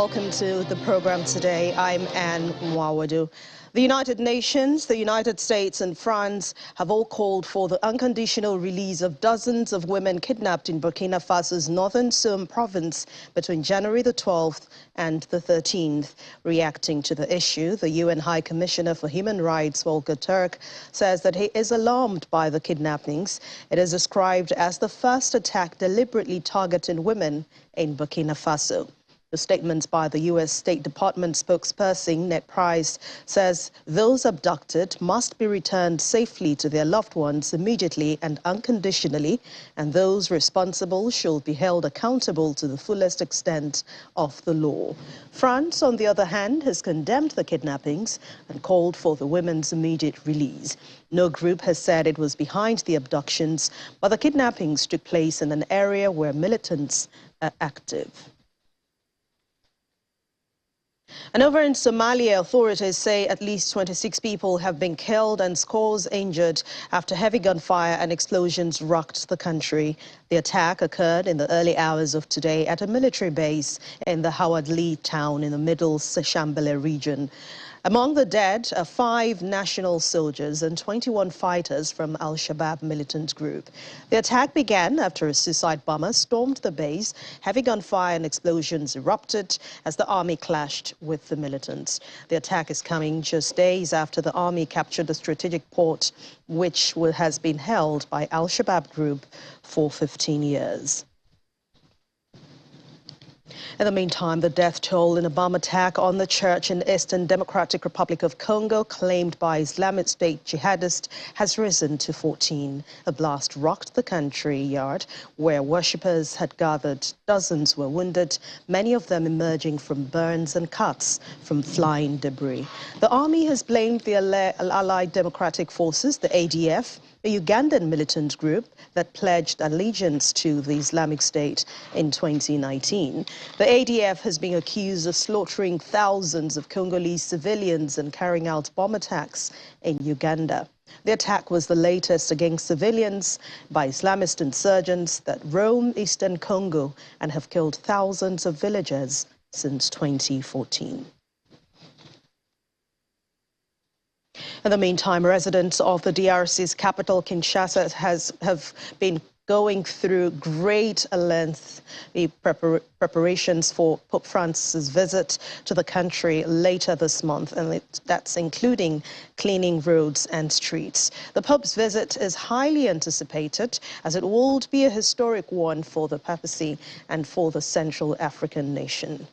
welcome to the program today. I'm Anne Mwawadu. The United Nations, the United States and France have all called for the unconditional release of dozens of women kidnapped in Burkina Faso's northern Somme province between January the 12th and the 13th. Reacting to the issue, the UN High Commissioner for Human Rights, Volker Turk, says that he is alarmed by the kidnappings. It is described as the first attack deliberately targeting women in Burkina Faso. The statement by the U.S. State Department spokesperson, Ned Price, says those abducted must be returned safely to their loved ones immediately and unconditionally, and those responsible should be held accountable to the fullest extent of the law. France, on the other hand, has condemned the kidnappings and called for the women's immediate release. No group has said it was behind the abductions, but the kidnappings took place in an area where militants are active. And over in Somalia, authorities say at least 26 people have been killed and scores injured after heavy gunfire and explosions rocked the country. The attack occurred in the early hours of today at a military base in the Hawadli town in the Middle Shambele region. Among the dead are 5 national soldiers and 21 fighters from Al-Shabaab militant group. The attack began after a suicide bomber stormed the base. Heavy gunfire and explosions erupted as the army clashed with the militants. The attack is coming just days after the army captured the strategic port, which has been held by Al-Shabaab group for 15 years. In the meantime, the death toll in a bomb attack on the church in Eastern Democratic Republic of Congo, claimed by Islamic State jihadists, has risen to 14. A blast rocked the country yard where worshippers had gathered. Dozens were wounded, many of them emerging from burns and cuts from flying debris. The army has blamed the Allied Democratic Forces, the ADF, a Ugandan militant group that pledged allegiance to the Islamic State in 2019. The ADF has been accused of slaughtering thousands of Congolese civilians and carrying out bomb attacks in Uganda. The attack was the latest against civilians by Islamist insurgents that roam eastern Congo and have killed thousands of villagers since 2014. In the meantime, residents of the DRC's capital, Kinshasa, have been going through great length preparations for Pope Francis' visit to the country later this month, and that's including cleaning roads and streets. The Pope's visit is highly anticipated, as it will be a historic one for the papacy and for the Central African nation.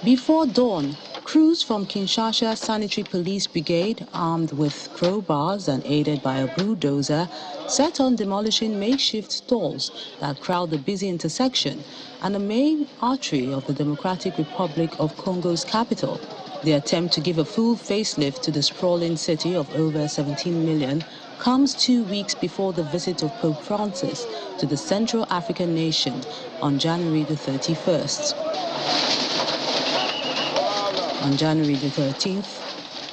Before dawn, crews from Kinshasa Sanitary Police Brigade, armed with crowbars and aided by a bulldozer, set on demolishing makeshift stalls that crowd the busy intersection and the main artery of the Democratic Republic of Congo's capital. The attempt to give a full facelift to the sprawling city of over 17 million comes 2 weeks before the visit of Pope Francis to the Central African nation on January the 31st. On January the 13th,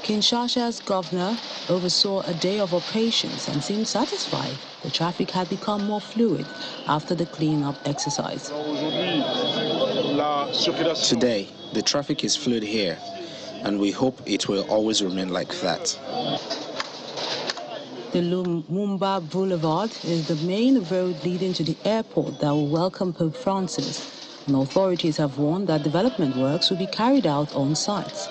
Kinshasa's governor oversaw a day of operations and seemed satisfied the traffic had become more fluid after the clean-up exercise. Today, the traffic is fluid here, and we hope it will always remain like that. The Lumumba Boulevard is the main road leading to the airport that will welcome Pope Francis, and authorities have warned that development works will be carried out on site.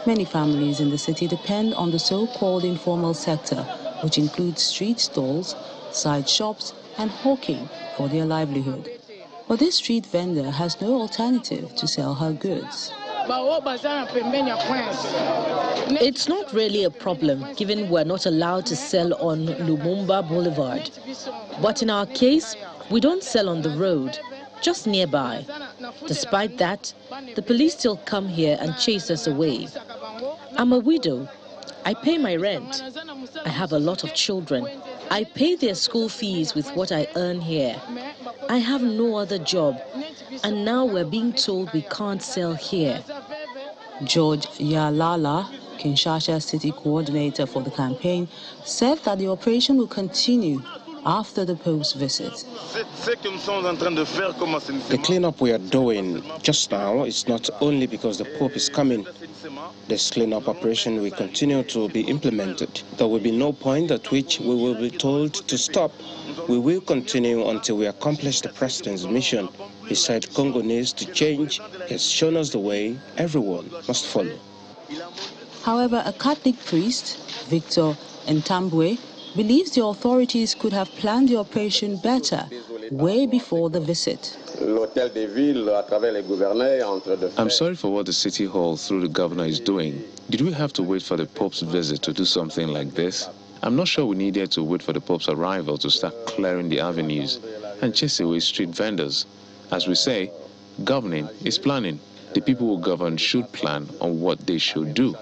Many families in the city depend on the so-called informal sector, which includes street stalls, side shops, and hawking for their livelihood. But this street vendor has no alternative to sell her goods. It's not really a problem, given we're not allowed to sell on Lumumba Boulevard. But in our case, we don't sell on the road, just nearby. Despite that, the police still come here and chase us away. I'm a widow. I pay my rent. I have a lot of children. I pay their school fees with what I earn here. I have no other job, and now we're being told we can't sell here. George Yalala, Kinshasa city coordinator for the campaign, said that the operation will continue after the Pope's visit. The cleanup we are doing just now is not only because the Pope is coming. This cleanup operation will continue to be implemented. There will be no point at which we will be told to stop. We will continue until we accomplish the President's mission. He said Congo needs to change. He has shown us the way. Everyone must follow. However, a Catholic priest, Victor Ntambwe, believes the authorities could have planned the operation better, way before the visit. I'm sorry for what the City Hall through the governor is doing. Did we have to wait for the Pope's visit to do something like this? I'm not sure we needed to wait for the Pope's arrival to start clearing the avenues and chase away street vendors. As we say, governing is planning. The people who govern should plan on what they should do.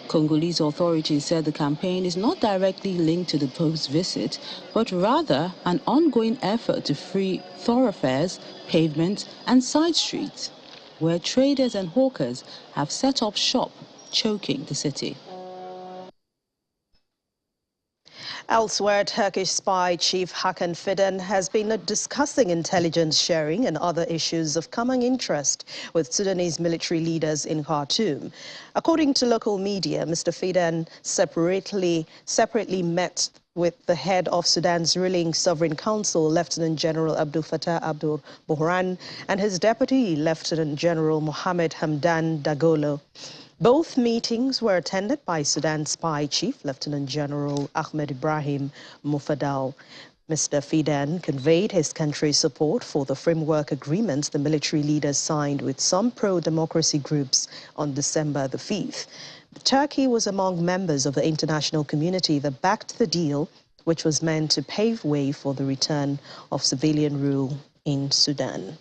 Congolese authorities said the campaign is not directly linked to the Pope's visit, but rather an ongoing effort to free thoroughfares, pavements and side streets, where traders and hawkers have set up shop, choking the city. Elsewhere, Turkish spy chief Hakan Fidan has been discussing intelligence sharing and other issues of common interest with Sudanese military leaders in Khartoum. According to local media, Mr. Fidan separately met with the head of Sudan's ruling Sovereign Council, Lieutenant General Abdel Fattah al-Burhan, and his deputy, Lieutenant General Mohamed Hamdan Dagalo. Both meetings were attended by Sudan's spy chief, Lieutenant General Ahmed Ibrahim Mufadal. Mr. Fidan conveyed his country's support for the framework agreements the military leaders signed with some pro-democracy groups on December the 5th. Turkey was among members of the international community that backed the deal, which was meant to pave way for the return of civilian rule in Sudan.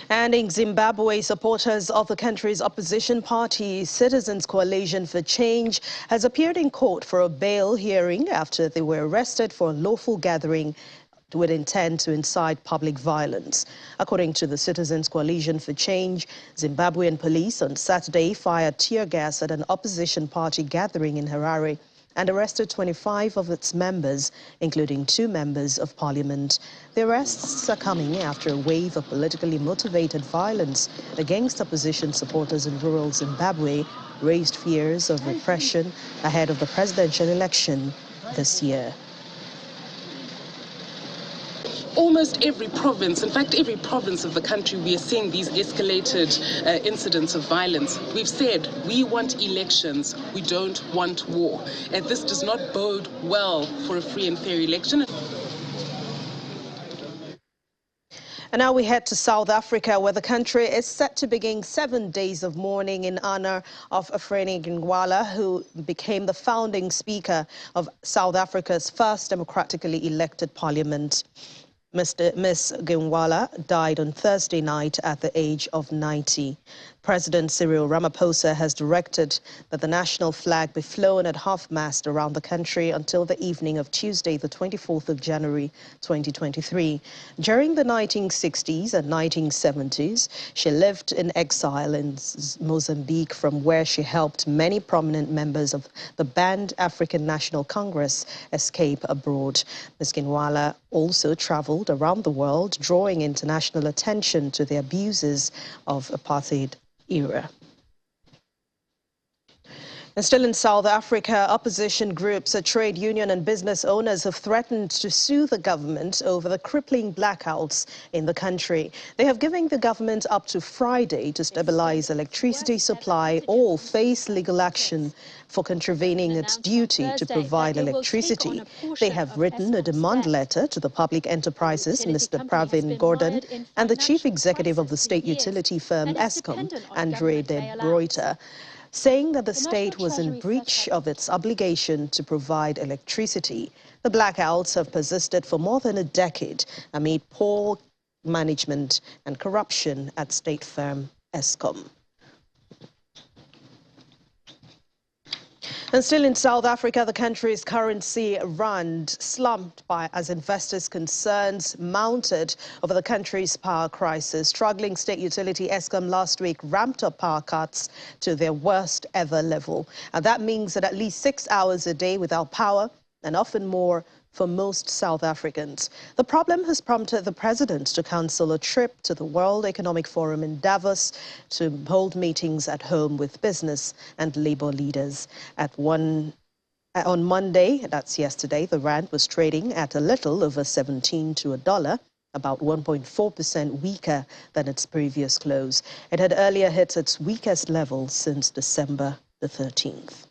And in Zimbabwe, supporters of the country's opposition party, Citizens Coalition for Change, has appeared in court for a bail hearing after they were arrested for a lawful gathering with intent to incite public violence. According to the Citizens Coalition for Change, Zimbabwean police on Saturday fired tear gas at an opposition party gathering in Harare and arrested 25 of its members, including 2 members of parliament. The arrests are coming after a wave of politically motivated violence against opposition supporters in rural Zimbabwe raised fears of repression ahead of the presidential election this year. Almost every province, in fact every province of the country, we are seeing these escalated incidents of violence. We've said we want elections, we don't want war. And this does not bode well for a free and fair election. And now we head to South Africa, where the country is set to begin 7 days of mourning in honor of Afreni Ginwala, who became the founding speaker of South Africa's first democratically elected parliament. Ms. Ginwala died on Thursday night at the age of 90. President Cyril Ramaphosa has directed that the national flag be flown at half-mast around the country until the evening of Tuesday, the 24th of January, 2023. During the 1960s and 1970s, she lived in exile in Mozambique, from where she helped many prominent members of the banned African National Congress escape abroad. Ms. Ginwala also traveled around the world, drawing international attention to the abuses of apartheid era. And still in South Africa, opposition groups, trade union and business owners have threatened to sue the government over the crippling blackouts in the country. They have given the government up to Friday to stabilize electricity supply or face legal action for contravening its duty to provide electricity. They have written a demand letter to the public enterprises, Mr. Pravin Gordhan, and the chief executive of the state utility firm Eskom, Andre de Bruyter, saying that the state was in breach of its obligation to provide electricity. The blackouts have persisted for more than a decade amid poor management and corruption at state firm Eskom. And still in South Africa, the country's currency rand slumped as investors' concerns mounted over the country's power crisis. Struggling state utility Eskom last week ramped up power cuts to their worst ever level. And that means that at least 6 hours a day without power and often more for most South Africans. The problem has prompted the president to cancel a trip to the World Economic Forum in Davos to hold meetings at home with business and labor leaders. On Monday, that's yesterday, the rand was trading at a little over 17 to $1, about 1.4% weaker than its previous close. It had earlier hit its weakest level since December the 13th.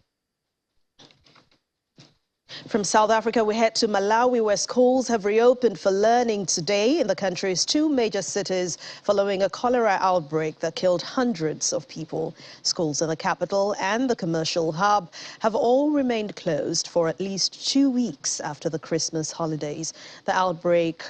From South Africa, we head to Malawi, where schools have reopened for learning today in the country's two major cities following a cholera outbreak that killed hundreds of people. Schools in the capital and the commercial hub have all remained closed for at least 2 weeks after the Christmas holidays. The outbreak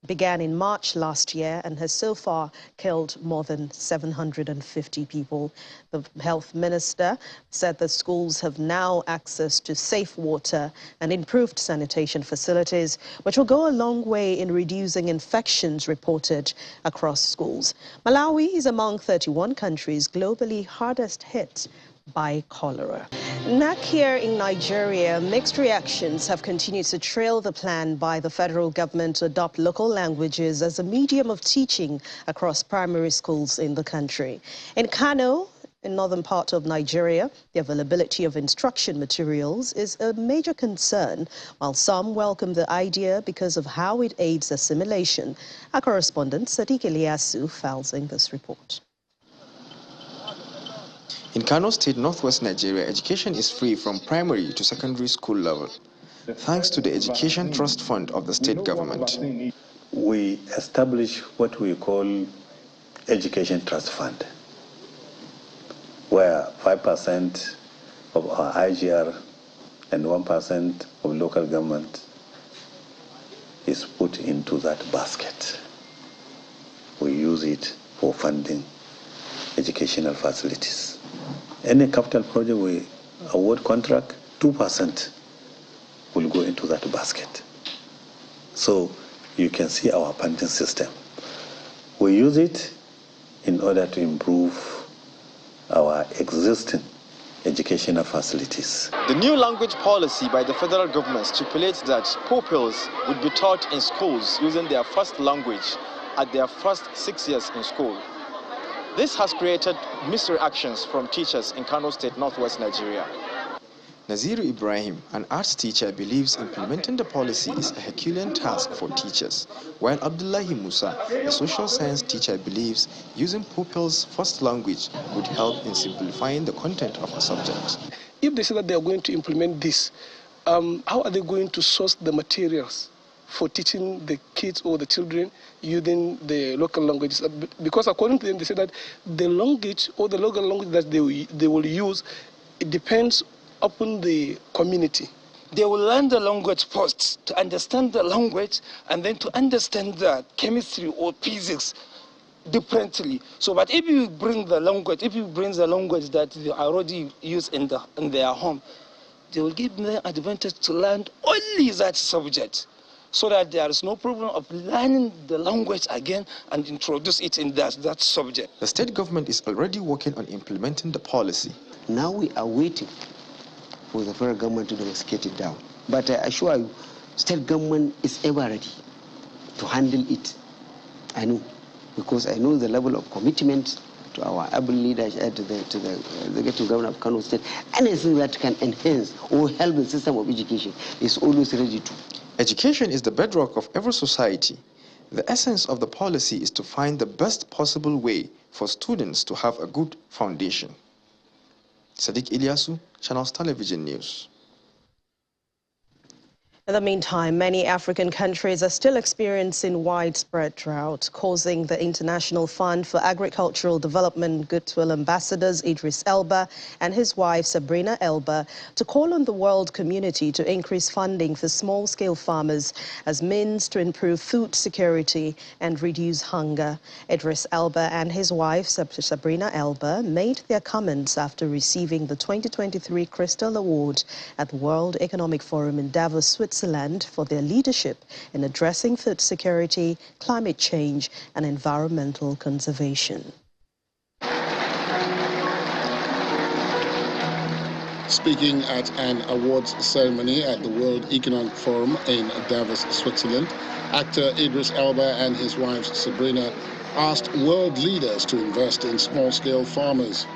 began in March last year and has so far killed more than 750 people. The health minister said the schools have now access to safe water and improved sanitation facilities, which will go a long way in reducing infections reported across schools. Malawi is among 31 countries globally hardest hit by cholera. Now here in Nigeria, mixed reactions have continued to trail the plan by the federal government to adopt local languages as a medium of teaching across primary schools in the country. In Kano, in northern part of Nigeria, the availability of instruction materials is a major concern, while some welcome the idea because of how it aids assimilation. Our correspondent, Sadiq Eliasu, files in this report. In Kano State, northwest Nigeria, education is free from primary to secondary school level, thanks to the Education Trust Fund of the state government. We establish what we call Education Trust Fund, where 5% of our IGR and 1% of local government is put into that basket. We use it for funding educational facilities. Any capital project we award contract, 2% will go into that basket. So you can see our funding system. We use it in order to improve our existing educational facilities. The new language policy by the federal government stipulates that pupils would be taught in schools using their first language at their first 6 years in school. This has created mixed reactions from teachers in Kano State, northwest Nigeria. Naziru Ibrahim, an arts teacher, believes implementing the policy is a Herculean task for teachers, while Abdullahi Musa, a social science teacher, believes using pupils' first language would help in simplifying the content of a subject. If they say that they are going to implement this, how are they going to source the materials for teaching the kids or the children using the local languages? Because according to them, they say that the language or the local language that they will use, it depends upon the community. They will learn the language first to understand the language and then to understand the chemistry or physics differently. So, but if you bring the language, that they already use in their home, they will give them advantage to learn only that subject, so that there is no problem of learning the language again and introduce it in that subject. The state government is already working on implementing the policy. Now we are waiting for the federal government to domesticate it down. But I assure you, state government is ever ready to handle it. I know, because I know the level of commitment to our able leaders, to the executive governor of Kano State. Anything that can enhance or help the system of education is always ready to. Education is the bedrock of every society. The essence of the policy is to find the best possible way for students to have a good foundation. Sadiq Ilyasu, Channels Television News. In the meantime, many African countries are still experiencing widespread drought, causing the International Fund for Agricultural Development Goodwill ambassadors Idris Elba and his wife Sabrina Elba to call on the world community to increase funding for small-scale farmers as means to improve food security and reduce hunger. Idris Elba and his wife Sabrina Elba made their comments after receiving the 2023 Crystal Award at the World Economic Forum in Davos, Switzerland, for their leadership in addressing food security, climate change, and environmental conservation. Speaking at an awards ceremony at the World Economic Forum in Davos, Switzerland, actor Idris Elba and his wife Sabrina asked world leaders to invest in small-scale farmers.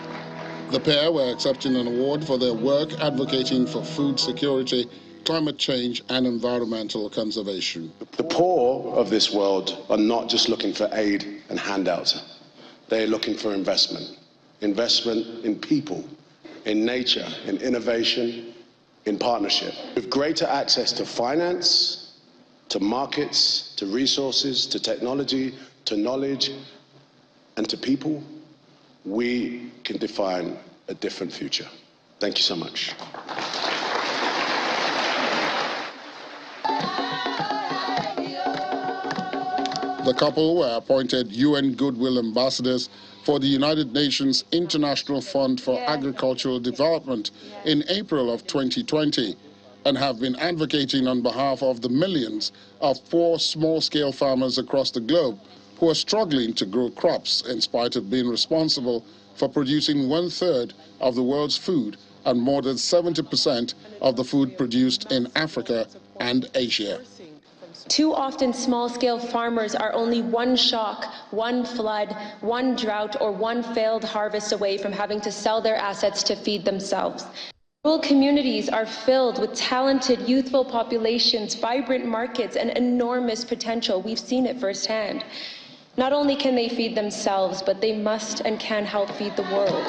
The pair were accepting an award for their work advocating for food security, climate change and environmental conservation. The poor of this world are not just looking for aid and handouts. They're looking for investment. Investment in people, in nature, in innovation, in partnership. With greater access to finance, to markets, to resources, to technology, to knowledge, and to people, we can define a different future. Thank you so much. The couple were appointed UN Goodwill Ambassadors for the United Nations International Fund for Agricultural Development in April of 2020 and have been advocating on behalf of the millions of poor small-scale farmers across the globe who are struggling to grow crops in spite of being responsible for producing 1/3 of the world's food and more than 70% of the food produced in Africa and Asia. Too often, small-scale farmers are only one shock, one flood, one drought, or one failed harvest away from having to sell their assets to feed themselves. Rural communities are filled with talented, youthful populations, vibrant markets, and enormous potential. We've seen it firsthand. Not only can they feed themselves, but they must and can help feed the world.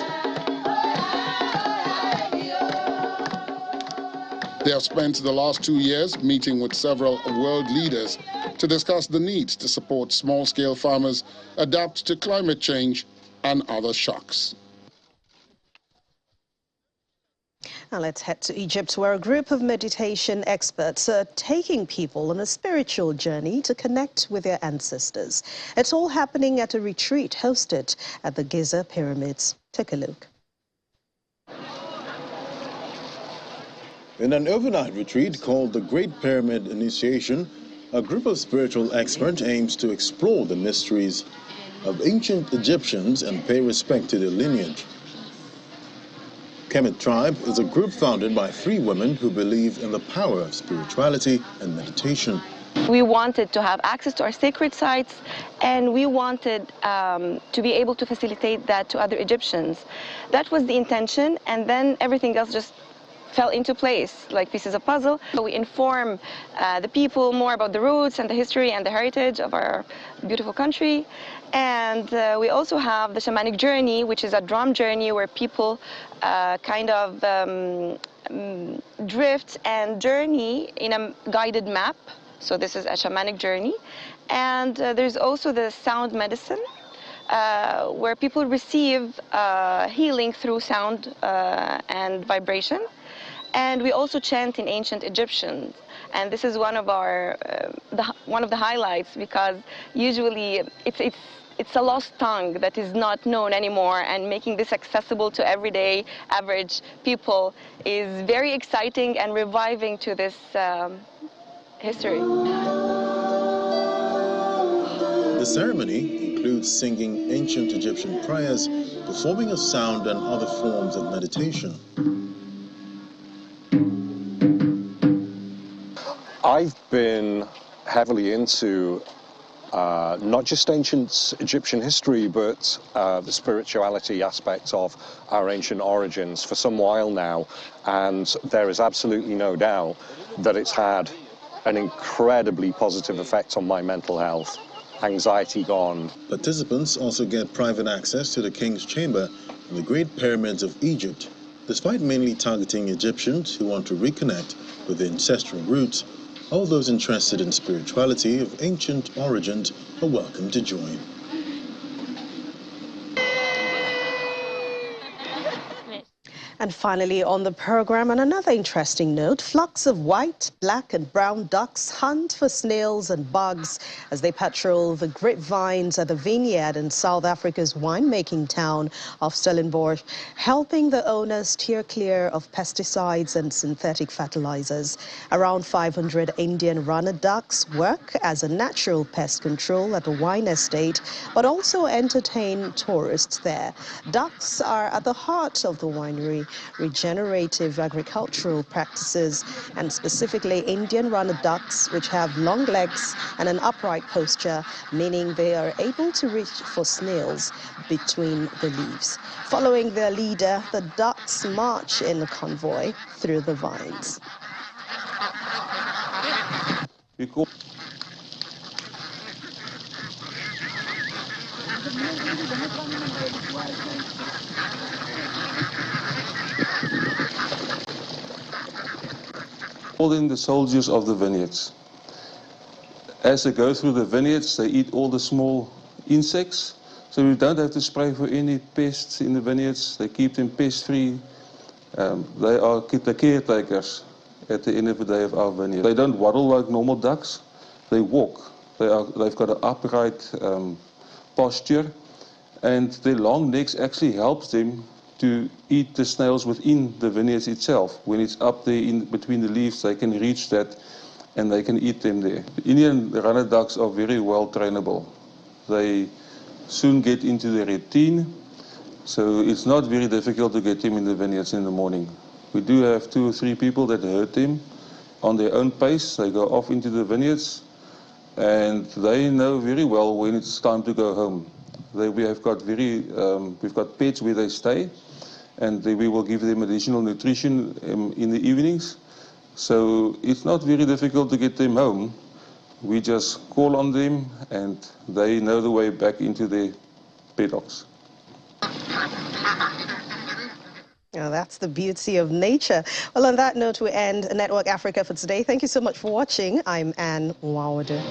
They have spent the last 2 years meeting with several world leaders to discuss the need to support small-scale farmers adapt to climate change and other shocks. Now let's head to Egypt, where a group of meditation experts are taking people on a spiritual journey to connect with their ancestors. It's all happening at a retreat hosted at the Giza Pyramids. Take a look. In an overnight retreat called the Great Pyramid Initiation, a group of spiritual experts aims to explore the mysteries of ancient Egyptians and pay respect to their lineage. Kemet Tribe is a group founded by 3 women who believe in the power of spirituality and meditation. We wanted to have access to our sacred sites, and we wanted to be able to facilitate that to other Egyptians. That was the intention, and then everything else just fell into place like pieces of puzzle. So we inform the people more about the roots and the history and the heritage of our beautiful country. And we also have the shamanic journey, which is a drum journey where people drift and journey in a guided map. So this is a shamanic journey. And there's also the sound medicine, where people receive healing through sound and vibration. And we also chant in ancient Egyptian, and this is one of our one of the highlights, because usually it's a lost tongue that is not known anymore, and making this accessible to everyday average people is very exciting and reviving to this history. The ceremony includes singing ancient Egyptian prayers, performing of sound and other forms of meditation. I've been heavily into not just ancient Egyptian history, but the spirituality aspect of our ancient origins for some while now, and there is absolutely no doubt that it's had an incredibly positive effect on my mental health. Anxiety gone. Participants also get private access to the King's Chamber in the Great Pyramids of Egypt. Despite mainly targeting Egyptians who want to reconnect with their ancestral roots, all those interested in spirituality of ancient origins are welcome to join. And finally on the program, on another interesting note, flocks of white, black and brown ducks hunt for snails and bugs as they patrol the grapevines at the vineyard in South Africa's winemaking town of Stellenbosch, helping the owners steer clear of pesticides and synthetic fertilizers. Around 500 Indian runner ducks work as a natural pest control at the wine estate, but also entertain tourists there. Ducks are at the heart of the winery, regenerative agricultural practices, and specifically Indian runner ducks, which have long legs and an upright posture, meaning they are able to reach for snails between the leaves. Following their leader, the ducks march in a convoy through the vines. Calling the soldiers of the vineyards. As they go through the vineyards, they eat all the small insects, so we don't have to spray for any pests in the vineyards. They keep them pest-free. They are the caretakers at the end of the day of our vineyard. They don't waddle like normal ducks. They walk. They've got an upright posture, and their long necks actually helps them to eat the snails within the vineyards itself. When it's up there in between the leaves, they can reach that and they can eat them there. The Indian runner ducks are very well trainable. They soon get into the routine, so it's not very difficult to get them in the vineyards in the morning. We do have 2 or 3 people that herd them on their own pace. They go off into the vineyards, and they know very well when it's time to go home. We've got pets where they stay, and we will give them additional nutrition in the evenings. So it's not very difficult to get them home. We just call on them, and they know the way back into their paddocks. Oh, that's the beauty of nature. Well, on that note, we end Network Africa for today. Thank you so much for watching. I'm Anne Nwawadu.